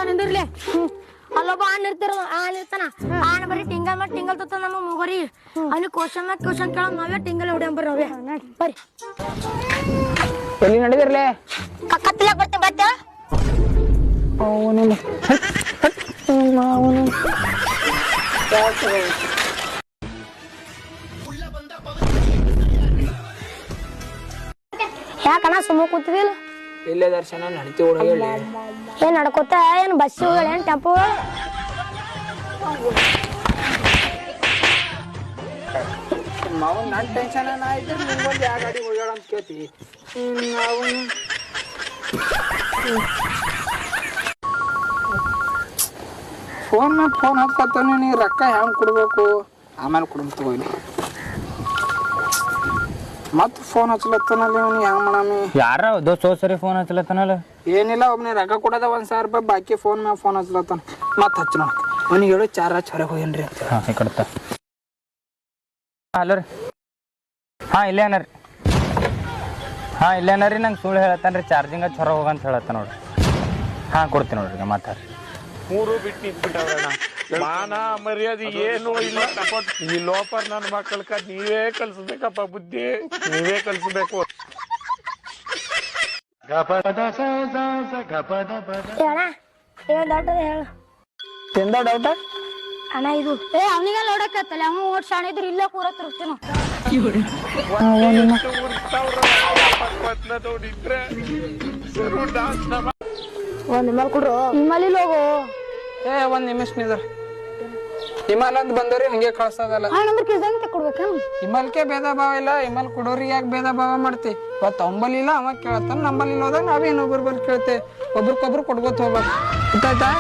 ನಿಂದಿರ್ಲಿ ಅಲ್ಲೊಬ್ಬ ಆನ್ ಇರ್ತಾನ ಆನ್ ಬರೀ ಟಿಂಗಲ್ ಮಾಡಿ ಟಿಂಗಲ್ ತತ್ತ ನಮ್ಮ ಮುಗರಿ ಅಲ್ಲಿ ಕ್ವಶನ್ ಕೇಳ ನಾವೇ ಟಿಂಗಲ್ ಹೊಡಿಯಂ ಬರ್ರಿ ನಾವೇ ಬರ್ರಿ ಎಲ್ಲಿ ನಡೆದಿರ್ಲೆ ಕತ್ತಲಾಗ ಬರ್ತೀನಿ ಬತ್ತ ಅವನು ಯಾಕಣ್ಣ ಸುಮ್ಮ ಕೂತಿದಿಲ್ಲ ಇಲ್ಲೇ ದರ್ಶನ ನಡೀತಿ ಹುಡುಗ ಏನ್ ನಡ್ಕೋತ ಏನ್ ಬಸ್ ಹೋಗಳ ಏನ್ ಟೆಂಪೋ ಮಾವನ್ ನನ್ ಟೆನ್ಷನ್ ಆಯ್ತು ನಿಂಗೊಂದು ಯಾವ ಗಾಡಿ ಹೋಗ್ಯಾಳ ಅಂತ ಕೇಳ್ತಿ ಅವನು ಫೋನ್ ಮೇಲೆ ಫೋನ್ ಹತ್ಕೊತಾನೆ ನೀ ರೊಕ್ಕ ಹೆಂಗೆ ಕೊಡ್ಬೇಕು ಆಮೇಲೆ ಕೊಡ್ಬೇಕು ತಗೋಲಿ ಮತ್ತೆ ಫೋನ್ ಹಚ್ಲತ್ತಾನಲ್ಲಿ ಅವ್ನು ಹೆಂಗೆ ಮಾಡಮಿ ಯಾರ ದೋಸ್ತ ಸರಿ ಫೋನ್ ಹಚ್ಚಲತ್ತನಲ್ಲ ಏನಿಲ್ಲ ಒಬ್ಬನೇ ರೊಕ್ಕ ಕೊಡೋದ 1,000 ರೂಪಾಯಿ ಬಾಕಿ ಫೋನ್ ಮ್ಯಾಗ ಫೋನ್ ಹಚ್ಲತ್ತಾನ ಮತ್ತೆ ಹಚ್ಚ ನೋಡ ಅವನಿಗೆ ಹೇಳು ಚಾರ ಹೊರಗೆ ಹೋಗ್ಯನ್ರಿ ಅಂತ ಹಾಂ ಈ ಕಡ್ತ ಹಲೋ ರೀ ಹಾಂ ಇಲ್ಲೇ ಅನ್ನ ರೀ ಹಾಂ ಇಲ್ಲೇ ಅನ್ನ ರೀ ನಂಗೆ ಸುಳ್ಳು ಹೇಳತ್ತಾನ ರೀ ಚಾರ್ಜಿಂಗ್ ಹಚ್ಚಿ ಹೊರಗೆ ಹೋಗಂತ ಹೇಳತ್ತ ನೋಡ್ರಿ ಹಾಂ ಕೊಡ್ತೀನಿ ನೋಡ್ರಿ ಮಾತಾಡ್ರಿ ಮೂರು ಬಿಟ್ಟು ನಿಂತ್ಬಿಟ್ಟವ್ರಣ್ಣ ಮಾನ ಮರ್ಯಾದೆ ಏನು ಇಲ್ಲ ಈ ಲೋಪರ್ ನನ್ನ ಮಕ್ಕಳಕ್ಕ ನೀವೇ ಕಲ್ಸ್ಬೇಕಪ್ಪ ಬುದ್ಧಿ ನೀವೇ ಕಲ್ಸ್ಬೇಕು ಅಣ್ಣ ಏನ್ ಡೌಟ್ ಹೇಳು ಎಂದ ಡೌಟ ಅಣ್ಣ ಇದು ಅವನಿಗೆಲ್ಲ ನೋಡಕತ್ತಲ್ಲ ಅವ ಓಟ್ ಶಾಣ ಇದ್ರೆ ಇಲ್ಲೇ ಕೂರತ್ತಿರ್ತೀನ ನೋಡಿದ್ರೆ ಒಂದ್ ನಿಮ್ಮಲ್ ಕೊಡ್ರು ನಿಮ್ಮಲ್ಲಿ ಹೋಗು ಏ ಒಂದ್ ನಿಮಿಷ ನಿದ್ರ ಹಿಮಾಲ್ ಅಂತ ಬಂದವ್ರಿ ಹಂಗೆ ಕಳ್ಸೋದಲ್ಲ ಆ ನಂಬರ್ ಕಿಸ್ದಂಗೆ ಕೊಡ್ಬೇಕ ಹಿಮಾಲ್ಕೆ ಭೇದ ಭಾವ ಇಲ್ಲ ಹಿಮಾಲ್ ಕೊಡೋರಿಗೆ ಯಾಕೆ ಭೇದ ಭಾವ ಮಾಡ್ತಿ ಇವತ್ತು ಅಂಬಲಿಲ್ಲ ಅವ ಕೇಳತ್ತಾನ ನಂಬಲಿಲ್ಲ ಹೋದಾಗ ನಾವೇ ಇನ್ನೊಬ್ರು ಬಂದು ಕೇಳ್ತೇವೆ ಒಬ್ರಿಗೊಬ್ರು ಕೊಡ್ಕೋತ ಹೋಗ್ಬೇಕು ಗೊತ್ತಾಯ್ತಾ